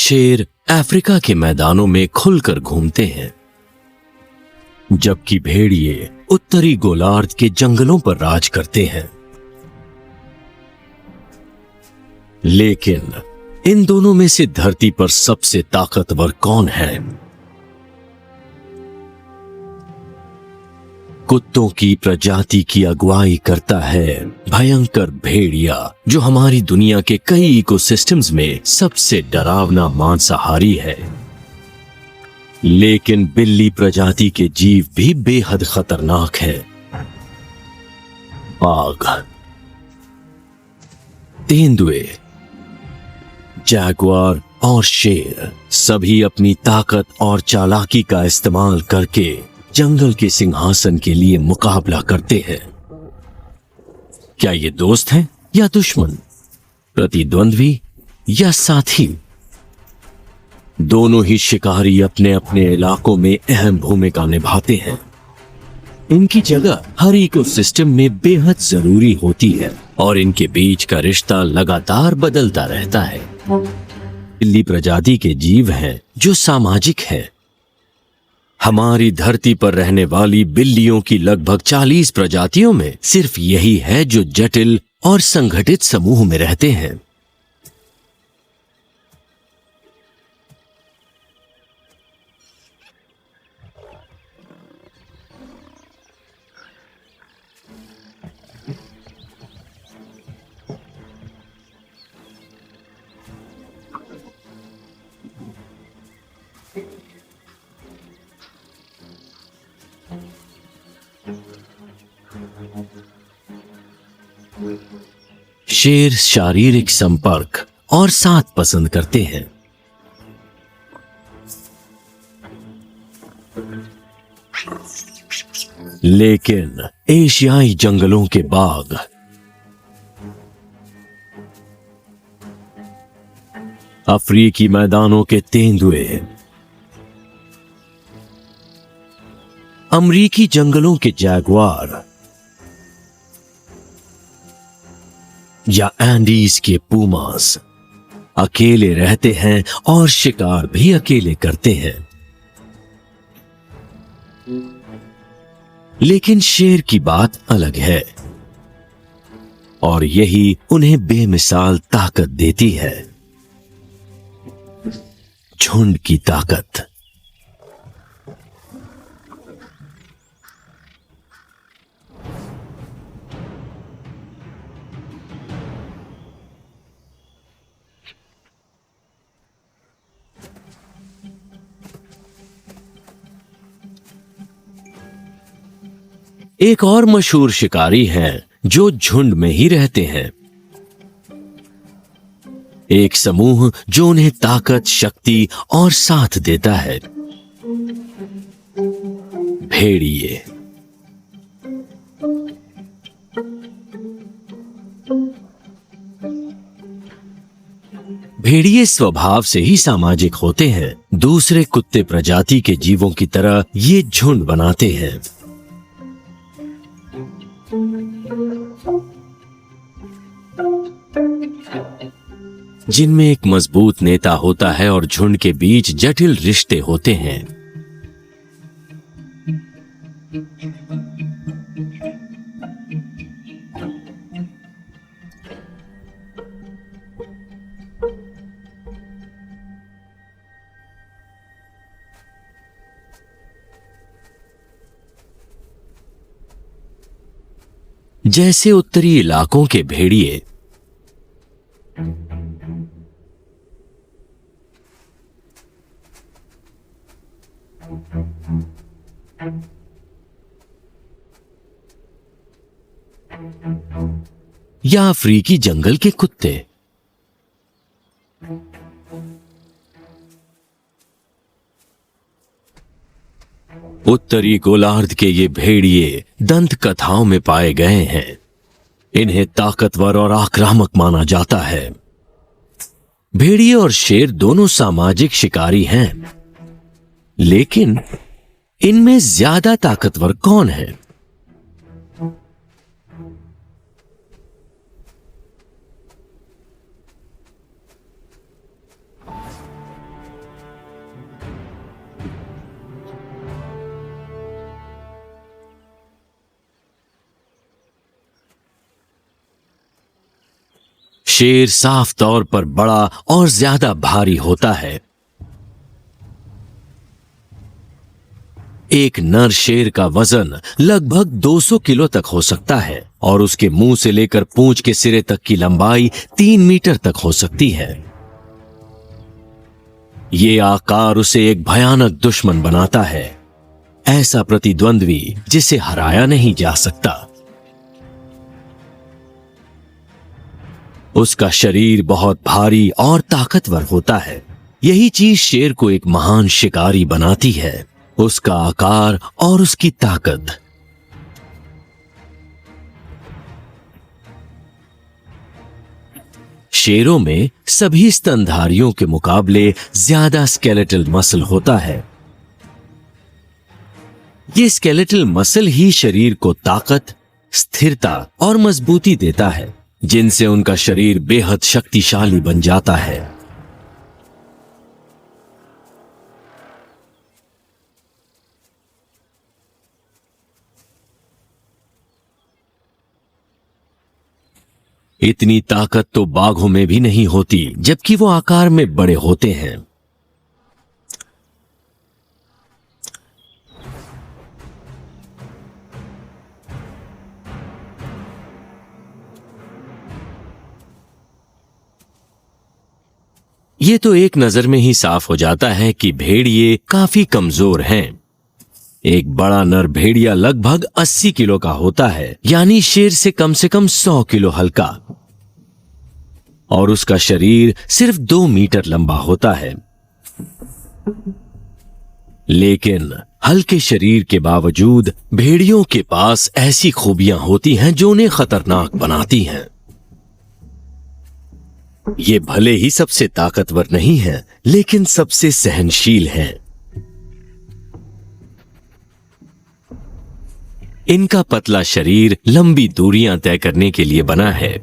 शेर अफ्रीका के मैदानों में खुलकर घूमते हैं, जबकि भेड़िए उत्तरी गोलार्ध के जंगलों पर राज करते हैं। लेकिन इन दोनों में से धरती पर सबसे ताकतवर कौन है? कुत्तों की प्रजाति की अगुवाई करता है भयंकर भेड़िया, जो हमारी दुनिया के कई इकोसिस्टम्स में सबसे डरावना मांसाहारी है। लेकिन बिल्ली प्रजाति के जीव भी बेहद खतरनाक है। बाघ, तेंदुए, जैगुआर और शेर सभी अपनी ताकत और चालाकी का इस्तेमाल करके जंगल के सिंहासन के लिए मुकाबला करते हैं। क्या ये दोस्त हैं या दुश्मन, प्रतिद्वंद्वी या साथी? दोनों ही शिकारी अपने अपने इलाकों में अहम भूमिका निभाते हैं। इनकी जगह हर इकोसिस्टम में बेहद जरूरी होती है और इनके बीच का रिश्ता लगातार बदलता रहता है। बिल्ली प्रजाति के जीव हैं जो सामाजिक हैं। हमारी धरती पर रहने वाली बिल्लियों की लगभग 40 प्रजातियों में सिर्फ यही है जो जटिल और संगठित समूह में रहते हैं। शेर शारीरिक संपर्क और साथ पसंद करते हैं। लेकिन एशियाई जंगलों के बाघ, अफ्रीकी मैदानों के तेंदुए, अमरीकी जंगलों के जैगुआर या एंडीज के पूमास अकेले रहते हैं और शिकार भी अकेले करते हैं। लेकिन शेर की बात अलग है और यही उन्हें बेमिसाल ताकत देती है, झुंड की ताकत। एक और मशहूर शिकारी हैं जो झुंड में ही रहते हैं। एक समूह जो उन्हें ताकत, शक्ति और साथ देता है। भेड़िए। भेड़िए स्वभाव से ही सामाजिक होते हैं। दूसरे कुत्ते प्रजाति के जीवों की तरह ये झुंड बनाते हैं। जिनमें एक मजबूत नेता होता है और झुंड के बीच जटिल रिश्ते होते हैं। जैसे उत्तरी इलाकों के भेड़िए या अफ्रीकी जंगल के कुत्ते। उत्तरी गोलार्ध के ये भेड़िए दंत कथाओं में पाए गए हैं। इन्हें ताकतवर और आक्रामक माना जाता है। भेड़िए और शेर दोनों सामाजिक शिकारी हैं, लेकिन इनमें ज्यादा ताकतवर कौन है? शेर साफ तौर पर बड़ा और ज्यादा भारी होता है। एक नर शेर का वजन लगभग 200 किलो तक हो सकता है और उसके मुंह से लेकर पूंछ के सिरे तक की लंबाई 3 मीटर तक हो सकती है। ये आकार उसे एक भयानक दुश्मन बनाता है, ऐसा प्रतिद्वंद्वी जिसे हराया नहीं जा सकता। उसका शरीर बहुत भारी और ताकतवर होता है। यही चीज शेर को एक महान शिकारी बनाती है, उसका आकार और उसकी ताकत। शेरों में सभी स्तनधारियों के मुकाबले ज्यादा स्केलेटल मसल होता है। ये स्केलेटल मसल ही शरीर को ताकत, स्थिरता और मजबूती देता है, जिनसे उनका शरीर बेहद शक्तिशाली बन जाता है। इतनी ताकत तो बाघों में भी नहीं होती, जबकि वो आकार में बड़े होते हैं। ये तो एक नजर में ही साफ हो जाता है कि भेड़िए काफी कमजोर हैं। एक बड़ा नर भेड़िया लगभग 80 किलो का होता है, यानी शेर से कम 100 किलो हल्का, और उसका शरीर सिर्फ 2 मीटर लंबा होता है। लेकिन हल्के शरीर के बावजूद भेड़ियों के पास ऐसी खूबियां होती हैं जो उन्हें खतरनाक बनाती हैं। ये भले ही सबसे ताकतवर नहीं है, लेकिन सबसे सहनशील हैं। इनका पतला शरीर लंबी दूरियां तय करने के लिए बना है।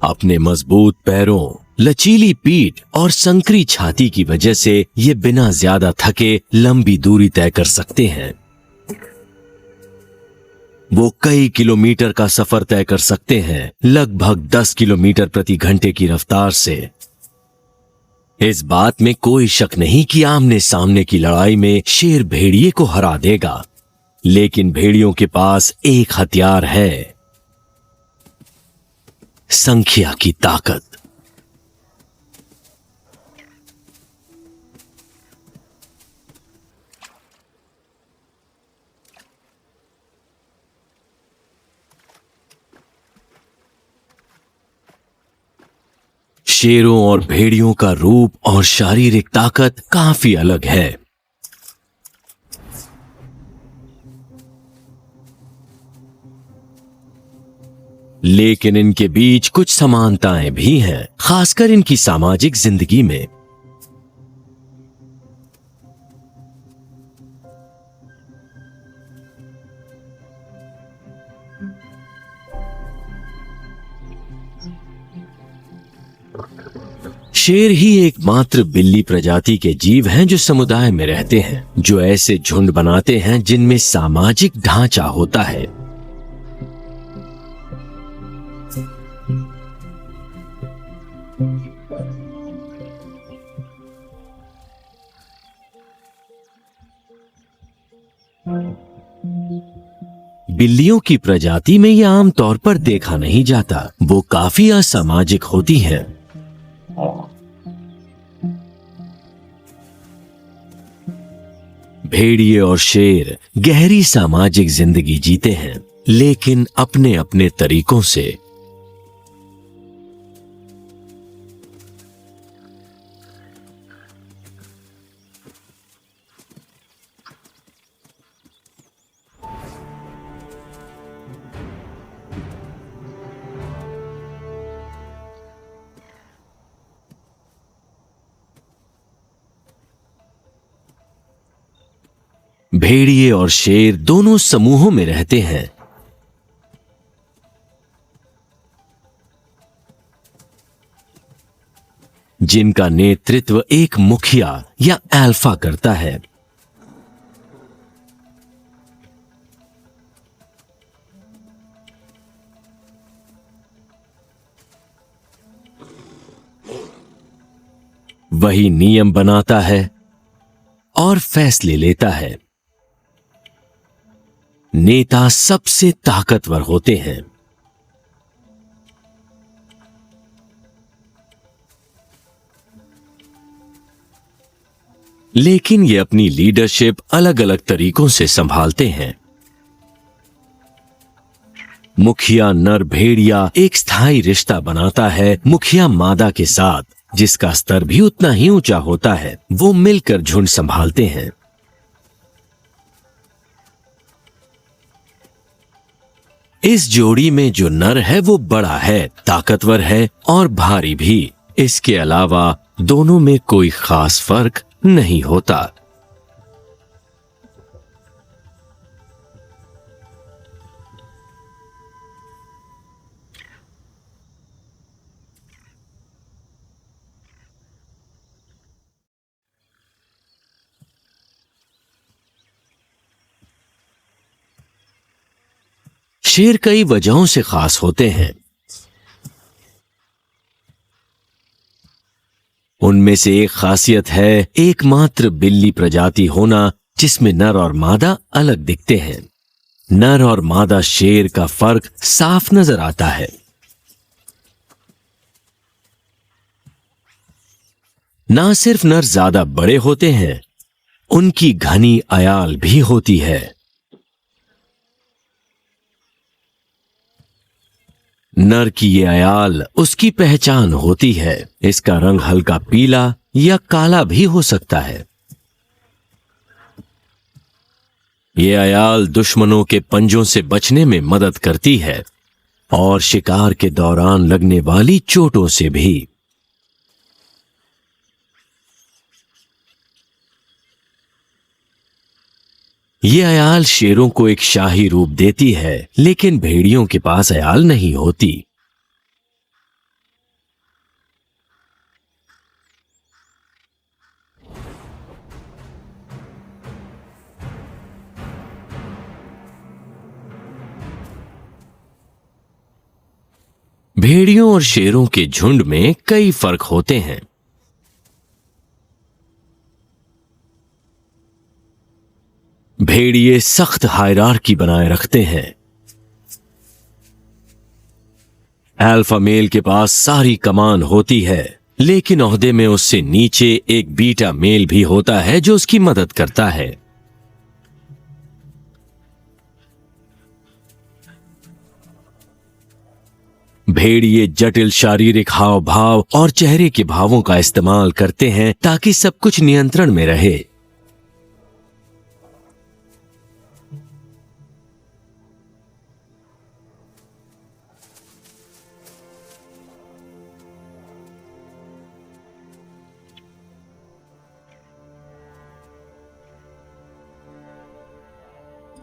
अपने मजबूत पैरों, लचीली पीठ और संकरी छाती की वजह से ये बिना ज्यादा थके लंबी दूरी तय कर सकते हैं। वो कई किलोमीटर का सफर तय कर सकते हैं, लगभग 10 किलोमीटर प्रति घंटे की रफ्तार से। इस बात में कोई शक नहीं कि आमने सामने की लड़ाई में शेर भेड़िए को हरा देगा, लेकिन भेड़ियों के पास एक हथियार है, संख्या की ताकत। शेरों और भेड़ियों का रूप और शारीरिक ताकत काफी अलग है। लेकिन इनके बीच कुछ समानताएं भी हैं, खासकर इनकी सामाजिक जिंदगी में। शेर ही एकमात्र बिल्ली प्रजाति के जीव हैं जो समुदाय में रहते हैं, जो ऐसे झुंड बनाते हैं जिनमें सामाजिक ढांचा होता है। बिल्लियों की प्रजाति में यह आमतौर पर देखा नहीं जाता, वो काफी असामाजिक होती हैं। भेड़िए और शेर गहरी सामाजिक जिंदगी जीते हैं, लेकिन अपने अपने तरीकों से। भेड़िए और शेर दोनों समूहों में रहते हैं। जिनका नेतृत्व एक मुखिया या अल्फा करता है। वही नियम बनाता है और फैसले लेता है। नेता सबसे ताकतवर होते हैं, लेकिन ये अपनी लीडरशिप अलग अलग तरीकों से संभालते हैं। मुखिया नर भेड़िया एक स्थायी रिश्ता बनाता है मुखिया मादा के साथ, जिसका स्तर भी उतना ही ऊंचा होता है। वो मिलकर झुंड संभालते हैं। इस जोड़ी में जो नर है वो बड़ा है, ताकतवर है और भारी भी। इसके अलावा दोनों में कोई खास फर्क नहीं होता। शेर कई वजहों से खास होते हैं। उनमें से एक खासियत है एकमात्र बिल्ली प्रजाति होना, जिसमें नर और मादा अलग दिखते हैं। नर और मादा शेर का फर्क साफ नजर आता है। ना सिर्फ नर ज्यादा बड़े होते हैं, उनकी घनी अयाल भी होती है। नर की ये अयाल उसकी पहचान होती है। इसका रंग हल्का पीला या काला भी हो सकता है। ये अयाल दुश्मनों के पंजों से बचने में मदद करती है और शिकार के दौरान लगने वाली चोटों से भी। ये अयाल शेरों को एक शाही रूप देती है, लेकिन भेड़ियों के पास अयाल नहीं होती। भेड़ियों और शेरों के झुंड में कई फर्क होते हैं। भेड़िए सख्त हायरार्की बनाए रखते हैं। अल्फा मेल के पास सारी कमान होती है, लेकिन ओहदे में उससे नीचे एक बीटा मेल भी होता है जो उसकी मदद करता है। भेड़िए जटिल शारीरिक हाव भाव और चेहरे के भावों का इस्तेमाल करते हैं ताकि सब कुछ नियंत्रण में रहे।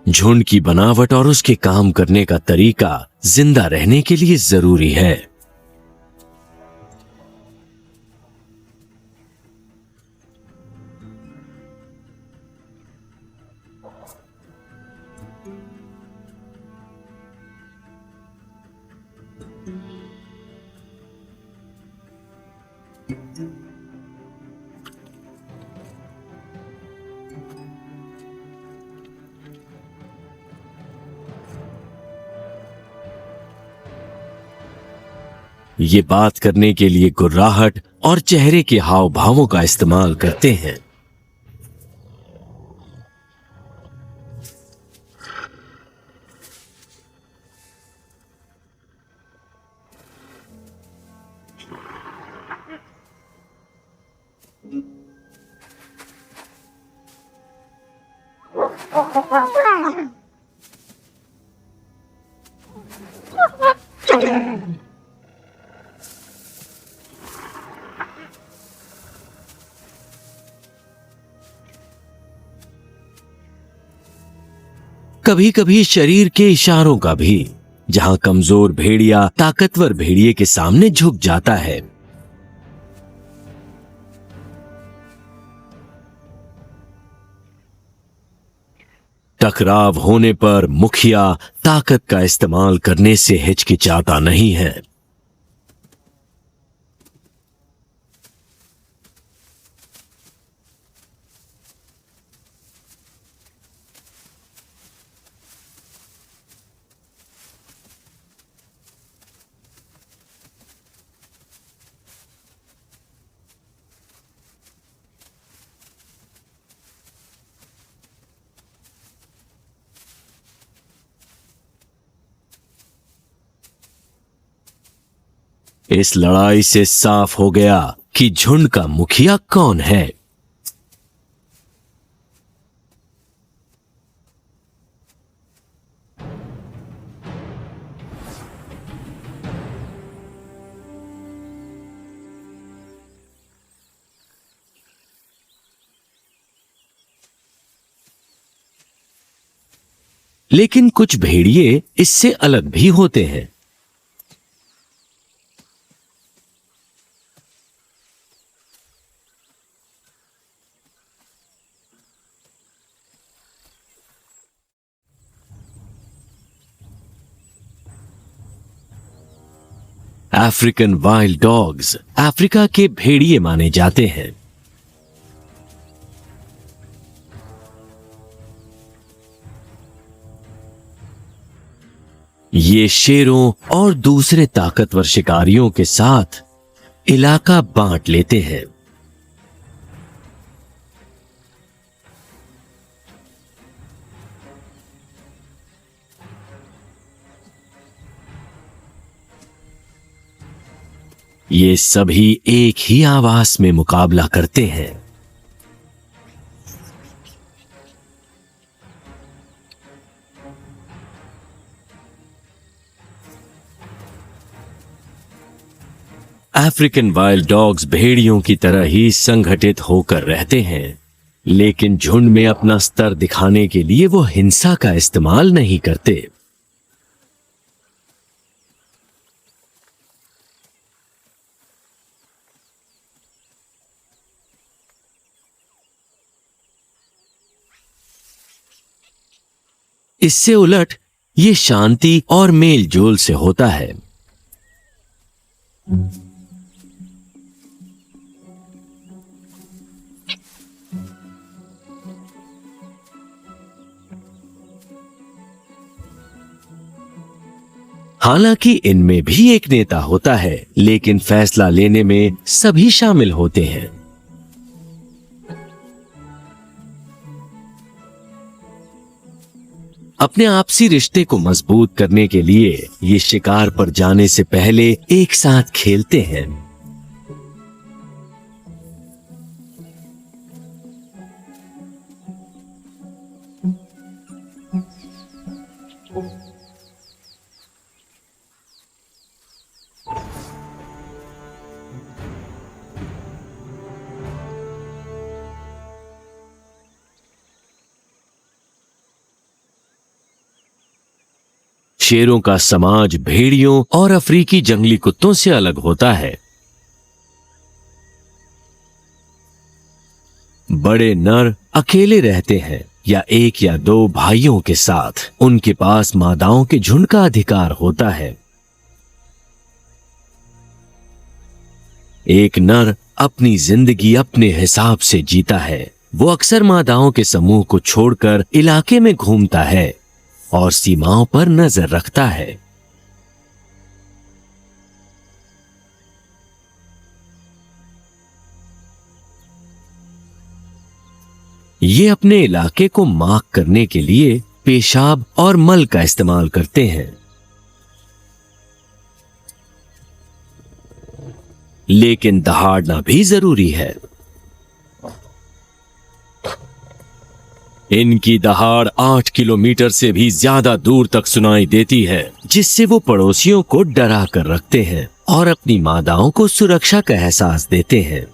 झुंड की बनावट और उसके काम करने का तरीका जिंदा रहने के लिए जरूरी है। ये बात करने के लिए गुर्राहट और चेहरे के हाव भावों का इस्तेमाल करते हैं। कभी कभी शरीर के इशारों का भी, जहां कमजोर भेड़िया ताकतवर भेड़िए के सामने झुक जाता है। टकराव होने पर मुखिया ताकत का इस्तेमाल करने से हिचकिचाता नहीं है। इस लड़ाई से साफ हो गया कि झुंड का मुखिया कौन है। लेकिन कुछ भेड़िए इससे अलग भी होते हैं। अफ्रीकन वाइल्ड डॉग्स अफ्रीका के भेड़िए माने जाते हैं। ये शेरों और दूसरे ताकतवर शिकारियों के साथ इलाका बांट लेते हैं। ये सभी एक ही आवास में मुकाबला करते हैं। अफ्रीकन वाइल्ड डॉग्स भेड़ियों की तरह ही संगठित होकर रहते हैं, लेकिन झुंड में अपना स्तर दिखाने के लिए वो हिंसा का इस्तेमाल नहीं करते। इससे उलट ये शांति और मेल जोल से होता है। हालांकि इनमें भी एक नेता होता है, लेकिन फैसला लेने में सभी शामिल होते हैं। अपने आपसी रिश्ते को मजबूत करने के लिए ये शिकार पर जाने से पहले एक साथ खेलते हैं। शेरों का समाज भेड़ियों और अफ्रीकी जंगली कुत्तों से अलग होता है। बड़े नर अकेले रहते हैं या एक या दो भाइयों के साथ। उनके पास मादाओं के झुंड का अधिकार होता है। एक नर अपनी जिंदगी अपने हिसाब से जीता है। वो अक्सर मादाओं के समूह को छोड़कर इलाके में घूमता है और सीमाओं पर नजर रखता है। ये अपने इलाके को मार्क करने के लिए पेशाब और मल का इस्तेमाल करते हैं। लेकिन दहाड़ना भी जरूरी है। इनकी दहाड़ 8 किलोमीटर से भी ज्यादा दूर तक सुनाई देती है, जिससे वो पड़ोसियों को डरा कर रखते हैं और अपनी मादाओं को सुरक्षा का एहसास देते हैं।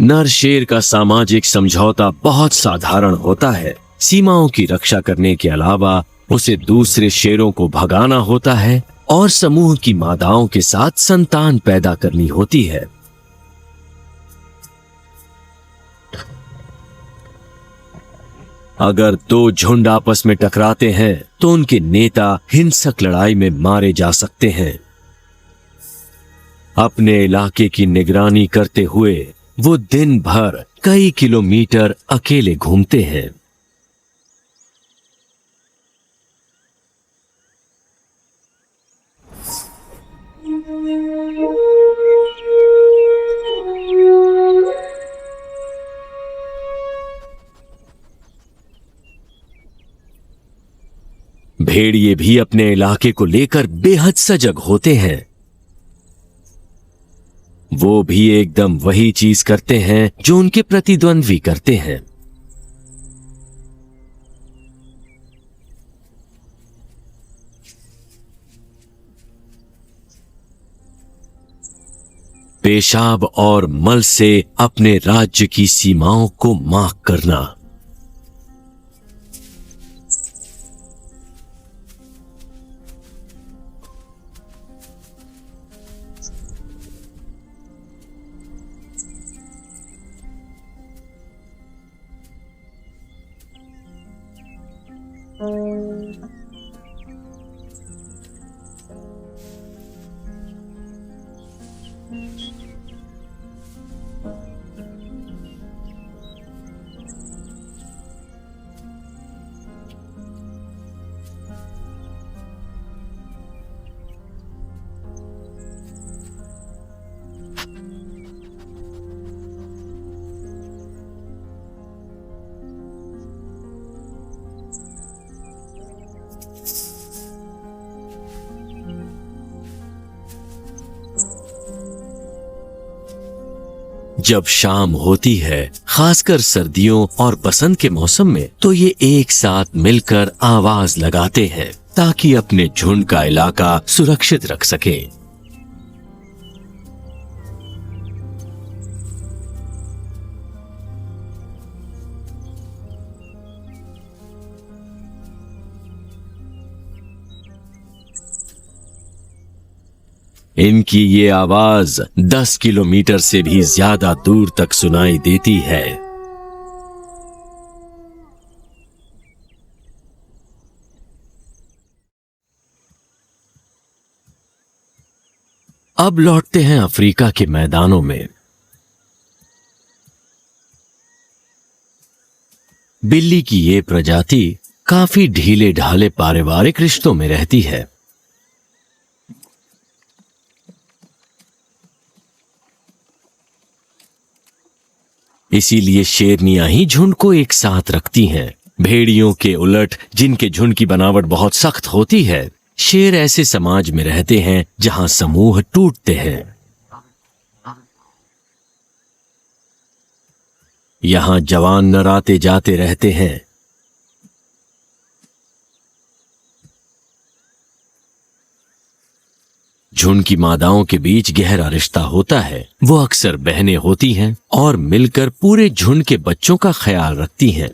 नर शेर का सामाजिक समझौता बहुत साधारण होता है। सीमाओं की रक्षा करने के अलावा उसे दूसरे शेरों को भगाना होता है और समूह की मादाओं के साथ संतान पैदा करनी होती है। अगर दो झुंड आपस में टकराते हैं तो उनके नेता हिंसक लड़ाई में मारे जा सकते हैं। अपने इलाके की निगरानी करते हुए वो दिन भर कई किलोमीटर अकेले घूमते हैं। भेड़िए भी अपने इलाके को लेकर बेहद सजग होते हैं। वो भी एकदम वही चीज करते हैं जो उनके प्रतिद्वंद्वी करते हैं। पेशाब और मल से अपने राज्य की सीमाओं को मार्क करना। जब शाम होती है, खासकर सर्दियों और बसंत के मौसम में, तो ये एक साथ मिलकर आवाज लगाते हैं ताकि अपने झुंड का इलाका सुरक्षित रख सकें। इनकी ये आवाज 10 किलोमीटर से भी ज्यादा दूर तक सुनाई देती है। अब लौटते हैं अफ्रीका के मैदानों में। बिल्ली की ये प्रजाति काफी ढीले ढाले पारिवारिक रिश्तों में रहती है। इसीलिए शेरनियां ही झुंड को एक साथ रखती हैं। भेड़ियों के उलट, जिनके झुंड की बनावट बहुत सख्त होती है, शेर ऐसे समाज में रहते हैं जहां समूह टूटते हैं। यहां जवान नराते जाते रहते हैं। झुंड की मादाओं के बीच गहरा रिश्ता होता है। वो अक्सर बहनें होती हैं और मिलकर पूरे झुंड के बच्चों का ख्याल रखती हैं।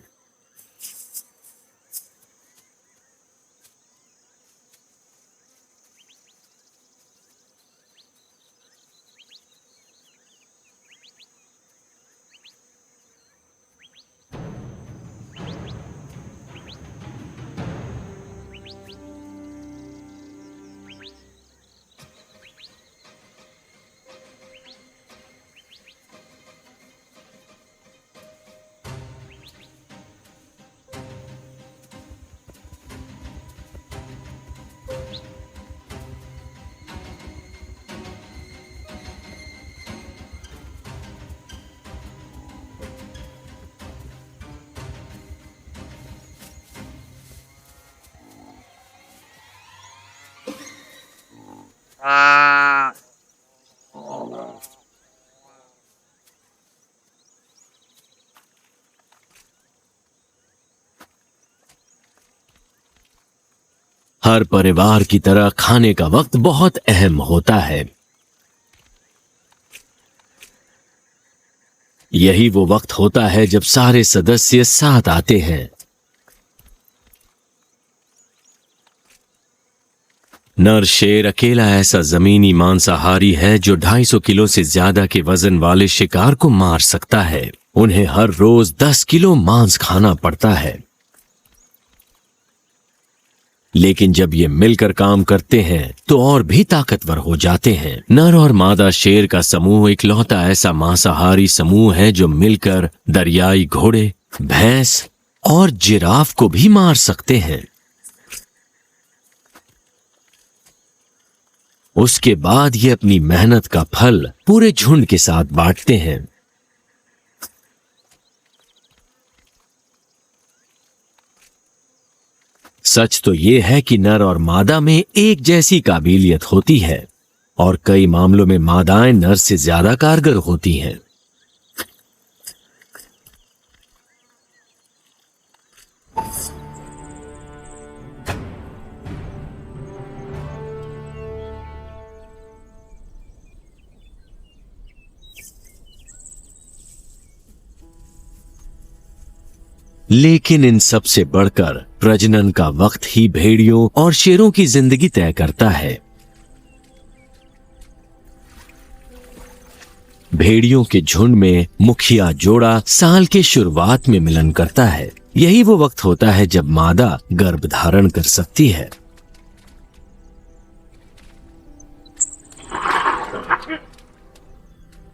हर परिवार की तरह खाने का वक्त बहुत अहम होता है। यही वो वक्त होता है जब सारे सदस्य साथ आते हैं। नर शेर अकेला ऐसा जमीनी मांसाहारी है जो 250 किलो से ज्यादा के वजन वाले शिकार को मार सकता है। उन्हें हर रोज 10 किलो मांस खाना पड़ता है। लेकिन जब ये मिलकर काम करते हैं तो और भी ताकतवर हो जाते हैं। नर और मादा शेर का समूह इकलौता ऐसा मांसाहारी समूह है जो मिलकर दरियाई घोड़े, भैंस और जिराफ को भी मार सकते हैं। उसके बाद ये अपनी मेहनत का फल पूरे झुंड के साथ बांटते हैं। सच तो ये है कि नर और मादा में एक जैसी काबिलियत होती है और कई मामलों में मादाएं नर से ज्यादा कारगर होती हैं। लेकिन इन सब से बढ़कर प्रजनन का वक्त ही भेड़ियों और शेरों की जिंदगी तय करता है। भेड़ियों के झुंड में मुखिया जोड़ा साल के शुरुआत में मिलन करता है। यही वो वक्त होता है जब मादा गर्भ धारण कर सकती है।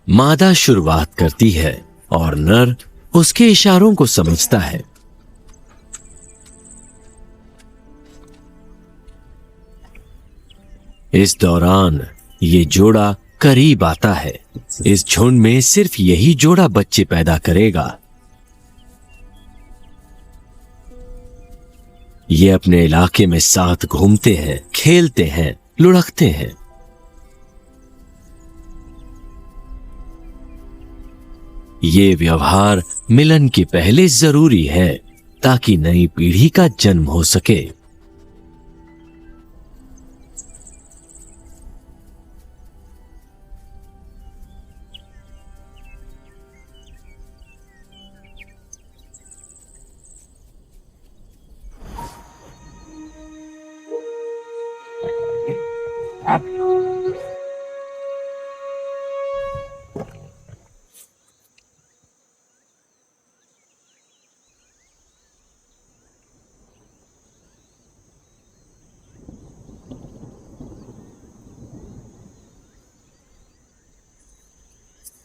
मादा शुरुआत करती है और नर उसके इशारों को समझता है। इस दौरान ये जोड़ा करीब आता है। इस झुंड में सिर्फ यही जोड़ा बच्चे पैदा करेगा। ये अपने इलाके में साथ घूमते हैं, खेलते हैं, लुढ़कते हैं। ये व्यवहार मिलन के पहले जरूरी है ताकि नई पीढ़ी का जन्म हो सके।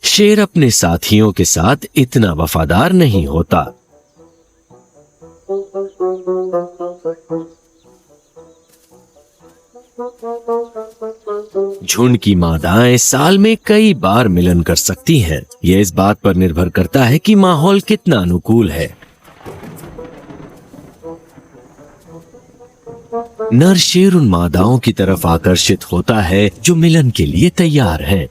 शेर अपने साथियों के साथ इतना वफादार नहीं होता। झुंड की मादाएं साल में कई बार मिलन कर सकती हैं। यह इस बात पर निर्भर करता है कि माहौल कितना अनुकूल है। नर शेर उन मादाओं की तरफ आकर्षित होता है जो मिलन के लिए तैयार हैं।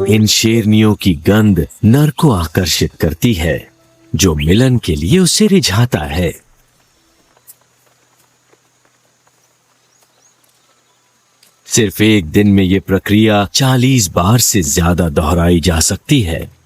इन शेरनियों की गंध नर को आकर्षित करती है, जो मिलन के लिए उसे रिझाता है। सिर्फ एक दिन में यह प्रक्रिया 40 बार से ज्यादा दोहराई जा सकती है।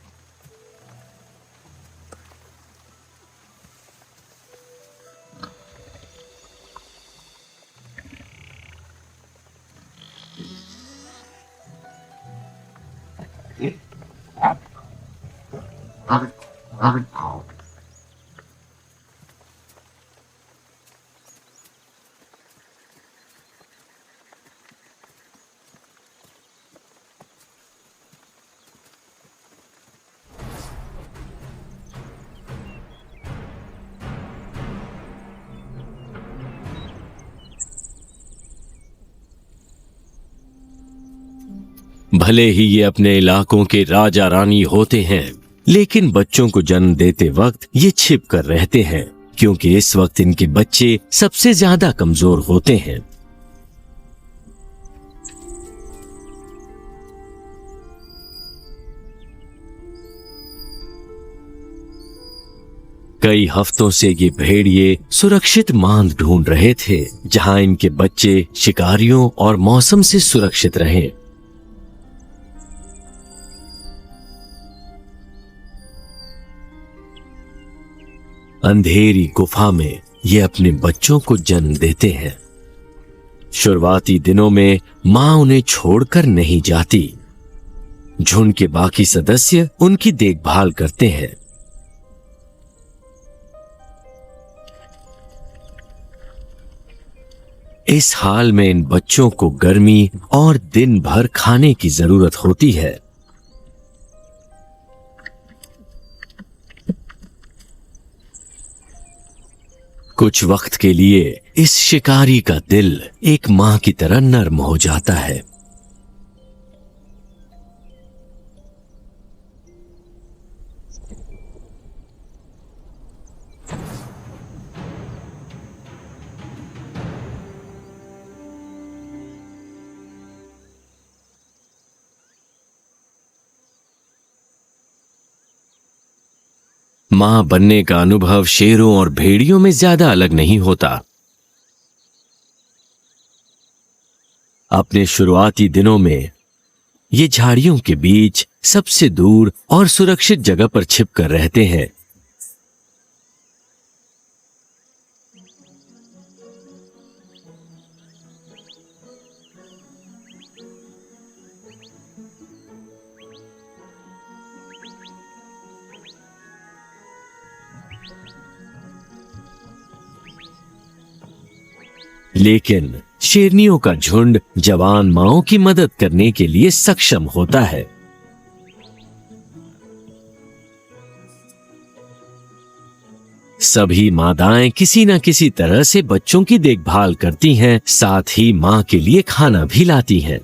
भले ही ये अपने इलाकों के राजा रानी होते हैं, लेकिन बच्चों को जन्म देते वक्त ये छिप कर रहते हैं, क्योंकि इस वक्त इनके बच्चे सबसे ज्यादा कमजोर होते हैं। कई हफ्तों से ये भेड़िए सुरक्षित मांद ढूंढ रहे थे, जहां इनके बच्चे शिकारियों और मौसम से सुरक्षित रहें। अंधेरी गुफा में ये अपने बच्चों को जन्म देते हैं। शुरुआती दिनों में मां उन्हें छोड़कर नहीं जाती। झुंड के बाकी सदस्य उनकी देखभाल करते हैं। इस हाल में इन बच्चों को गर्मी और दिन भर खाने की जरूरत होती है। कुछ वक्त के लिए इस शिकारी का दिल एक मां की तरह नर्म हो जाता है। मां बनने का अनुभव शेरों और भेड़ियों में ज्यादा अलग नहीं होता। अपने शुरुआती दिनों में ये झाड़ियों के बीच सबसे दूर और सुरक्षित जगह पर छिपकर रहते हैं। लेकिन शेरनियों का झुंड जवान माओं की मदद करने के लिए सक्षम होता है। सभी मादाएं किसी न किसी तरह से बच्चों की देखभाल करती हैं, साथ ही मां के लिए खाना भी लाती हैं।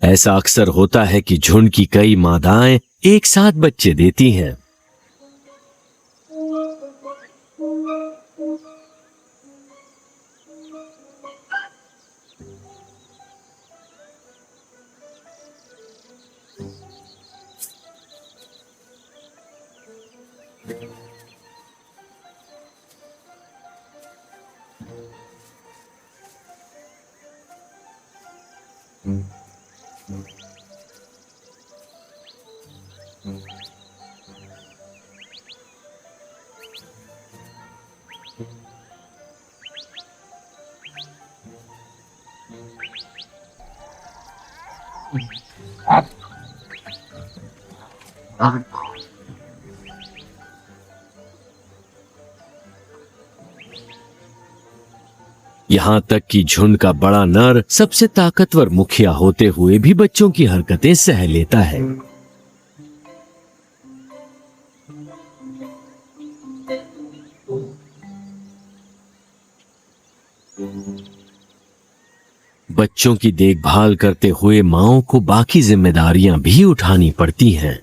ऐसा अक्सर होता है कि झुंड की कई मादाएं एक साथ बच्चे देती हैं। यहां तक कि झुंड का बड़ा नर सबसे ताकतवर मुखिया होते हुए भी बच्चों की हरकतें सह लेता है। बच्चों की देखभाल करते हुए माओं को बाकी जिम्मेदारियां भी उठानी पड़ती हैं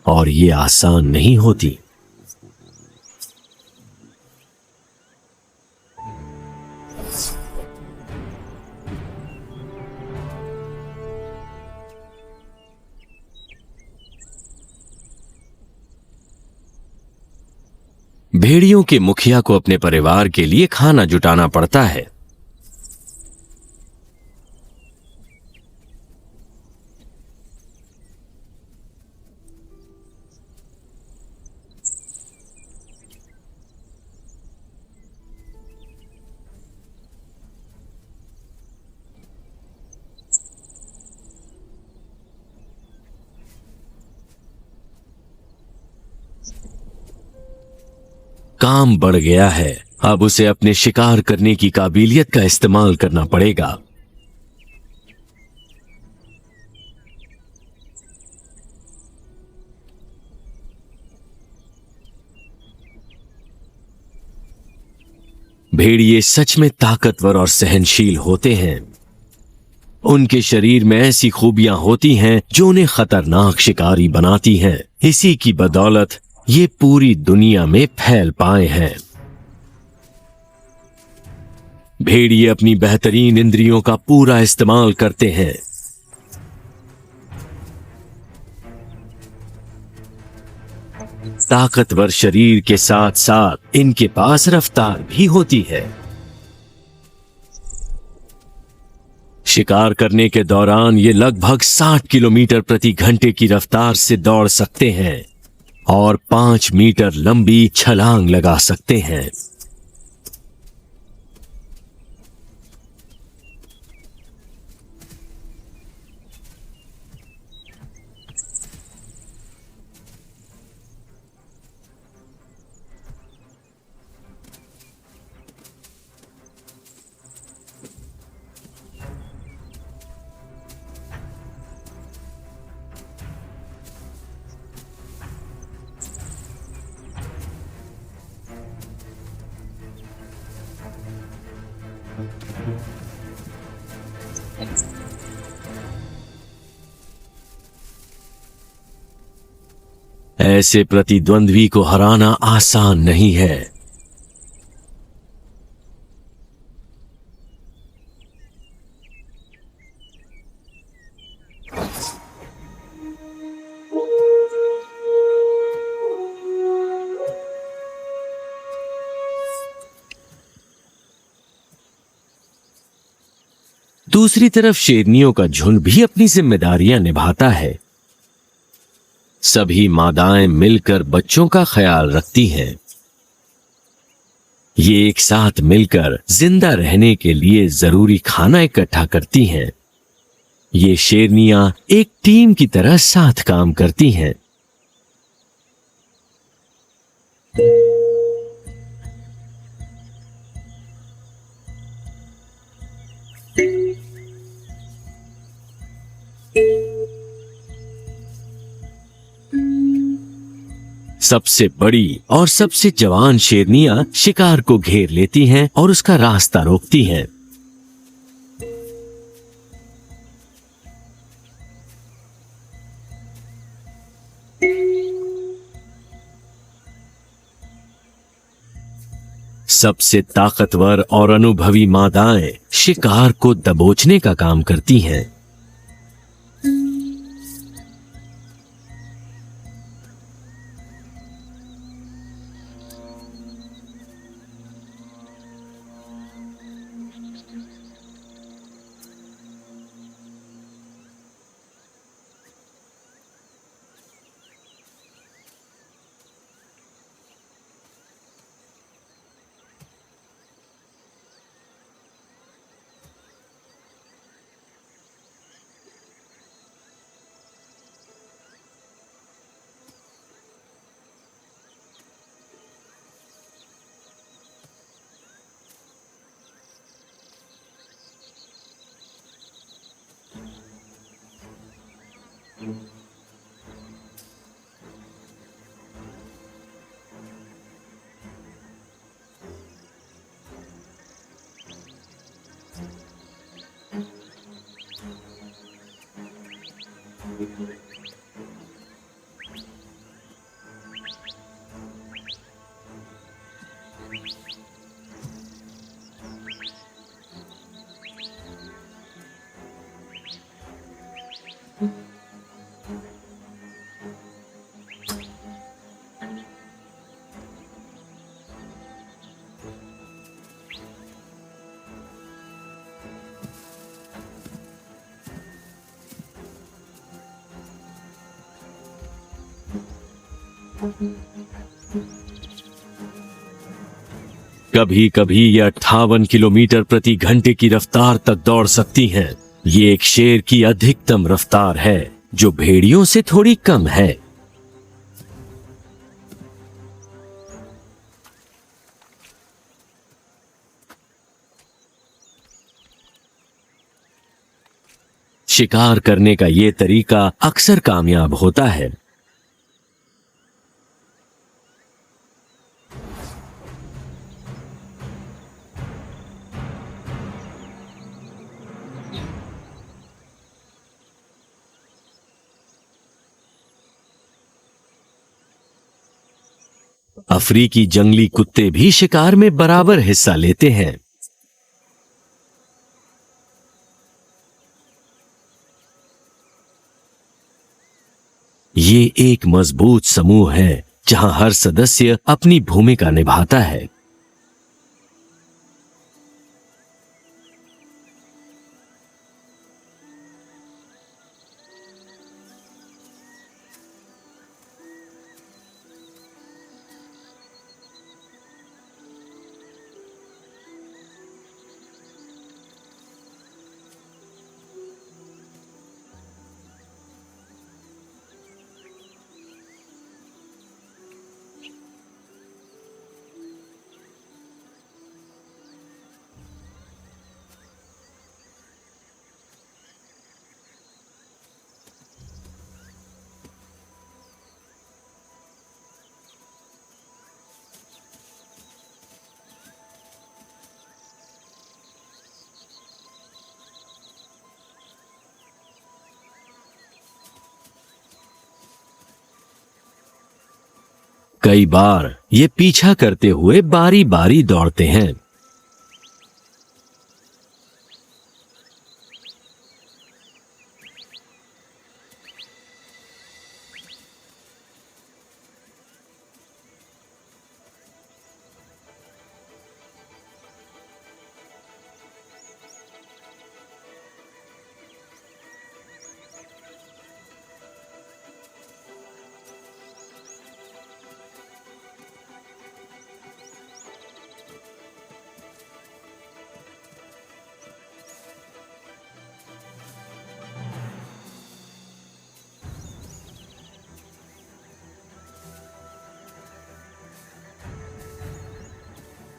और ये आसान नहीं होती। भेड़ियों के मुखिया को अपने परिवार के लिए खाना जुटाना पड़ता है। काम बढ़ गया है, अब उसे अपने शिकार करने की काबिलियत का इस्तेमाल करना पड़ेगा। भेड़िए सच में ताकतवर और सहनशील होते हैं। उनके शरीर में ऐसी खूबियां होती हैं जो उन्हें खतरनाक शिकारी बनाती हैं। इसी की बदौलत ये पूरी दुनिया में फैल पाए हैं। भेड़िए अपनी बेहतरीन इंद्रियों का पूरा इस्तेमाल करते हैं। ताकतवर शरीर के साथ साथ इनके पास रफ्तार भी होती है। शिकार करने के दौरान ये लगभग 60 किलोमीटर प्रति घंटे की रफ्तार से दौड़ सकते हैं और 5 मीटर लंबी छलांग लगा सकते हैं। ऐसे प्रतिद्वंद्वी को हराना आसान नहीं है। दूसरी तरफ शेरनियों का झुंड भी अपनी जिम्मेदारियां निभाता है। सभी मादाएं मिलकर बच्चों का ख्याल रखती हैं। ये एक साथ मिलकर जिंदा रहने के लिए जरूरी खाना इकट्ठा करती हैं। ये शेरनियां एक टीम की तरह साथ काम करती हैं। सबसे बड़ी और सबसे जवान शेरनियां शिकार को घेर लेती हैं और उसका रास्ता रोकती हैं। सबसे ताकतवर और अनुभवी मादाएं शिकार को दबोचने का काम करती हैं। कभी कभी ये 58 किलोमीटर प्रति घंटे की रफ्तार तक दौड़ सकती हैं। ये एक शेर की अधिकतम रफ्तार है, जो भेड़ियों से थोड़ी कम है। शिकार करने का ये तरीका अक्सर कामयाब होता है। अफ्रीकी जंगली कुत्ते भी शिकार में बराबर हिस्सा लेते हैं। ये एक मजबूत समूह है जहां हर सदस्य अपनी भूमिका निभाता है। कई बार ये पीछा करते हुए बारी बारी दौड़ते हैं।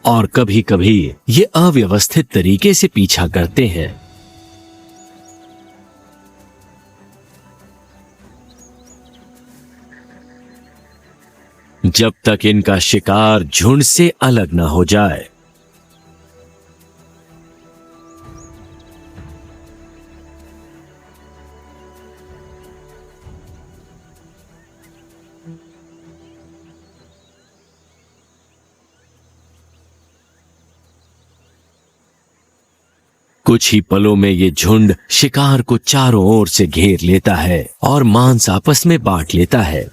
और कभी कभी ये अव्यवस्थित तरीके से पीछा करते हैं। जब तक इनका शिकार झुंड से अलग ना हो जाए। कुछ ही पलों में ये झुंड शिकार को चारों ओर से घेर लेता है और मांस आपस में बांट लेता है।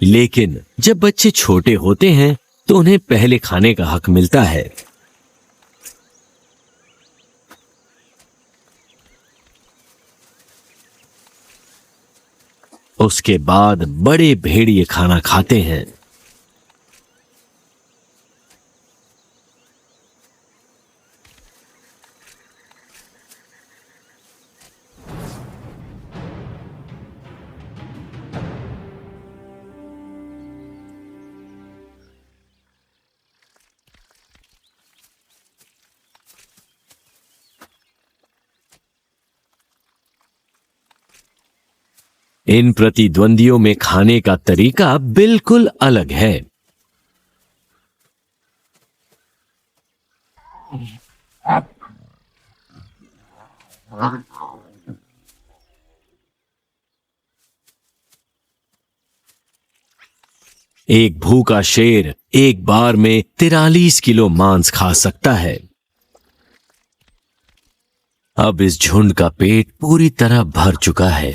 लेकिन जब बच्चे छोटे होते हैं तो उन्हें पहले खाने का हक मिलता है। उसके बाद बड़े भेड़िए खाना खाते हैं। इन प्रतिद्वंदियों में खाने का तरीका बिल्कुल अलग है। एक भूखा शेर एक बार में 43 किलो मांस खा सकता है। अब इस झुंड का पेट पूरी तरह भर चुका है।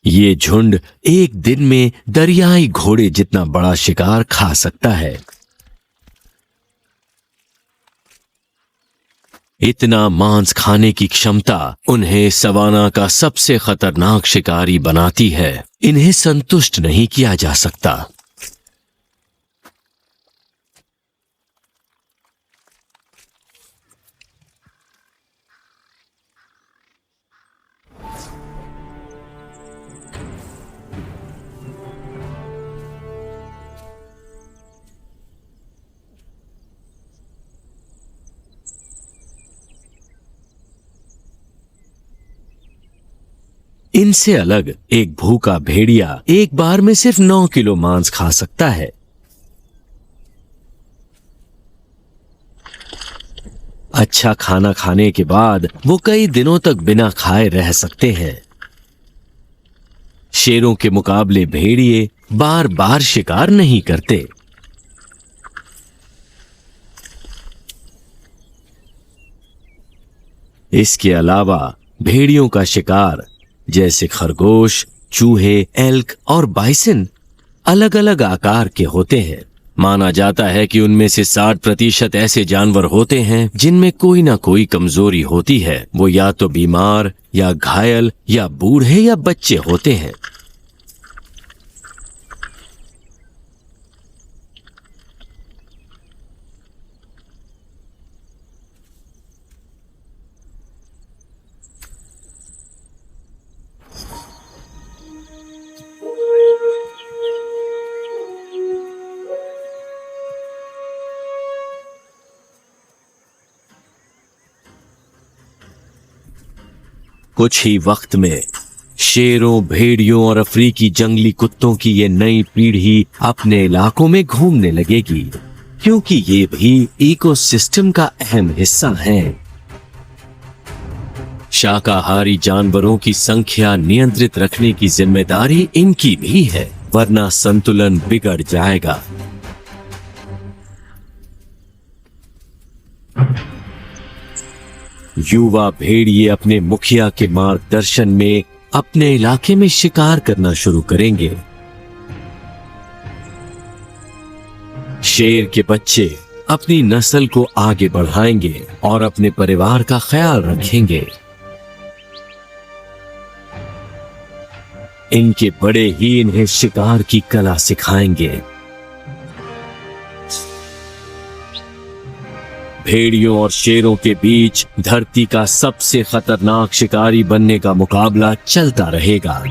ये झुंड एक दिन में दरियाई घोड़े जितना बड़ा शिकार खा सकता है। इतना मांस खाने की क्षमता उन्हें सवाना का सबसे खतरनाक शिकारी बनाती है। इन्हें संतुष्ट नहीं किया जा सकता। इनसे अलग एक भूखा भेड़िया एक बार में सिर्फ 9 किलो मांस खा सकता है। अच्छा खाना खाने के बाद वो कई दिनों तक बिना खाए रह सकते हैं। शेरों के मुकाबले भेड़िए बार बार शिकार नहीं करते। इसके अलावा भेड़ियों का शिकार जैसे खरगोश, चूहे, एल्क और बाइसन अलग अलग आकार के होते हैं। माना जाता है कि उनमें से 60% ऐसे जानवर होते हैं जिनमें कोई ना कोई कमजोरी होती है। वो या तो बीमार या घायल या बूढ़े या बच्चे होते हैं। कुछ ही वक्त में शेरों, भेड़ियों और अफ्रीकी जंगली कुत्तों की ये नई पीढ़ी अपने इलाकों में घूमने लगेगी, क्योंकि ये भी इकोसिस्टम का अहम हिस्सा हैं। शाकाहारी जानवरों की संख्या नियंत्रित रखने की जिम्मेदारी इनकी भी है, वरना संतुलन बिगड़ जाएगा। युवा भेड़िए अपने मुखिया के मार्गदर्शन में अपने इलाके में शिकार करना शुरू करेंगे। शेर के बच्चे अपनी नस्ल को आगे बढ़ाएंगे और अपने परिवार का ख्याल रखेंगे। इनके बड़े ही इन्हें शिकार की कला सिखाएंगे। भेड़ियों और शेरों के बीच धरती का सबसे खतरनाक शिकारी बनने का मुकाबला चलता रहेगा।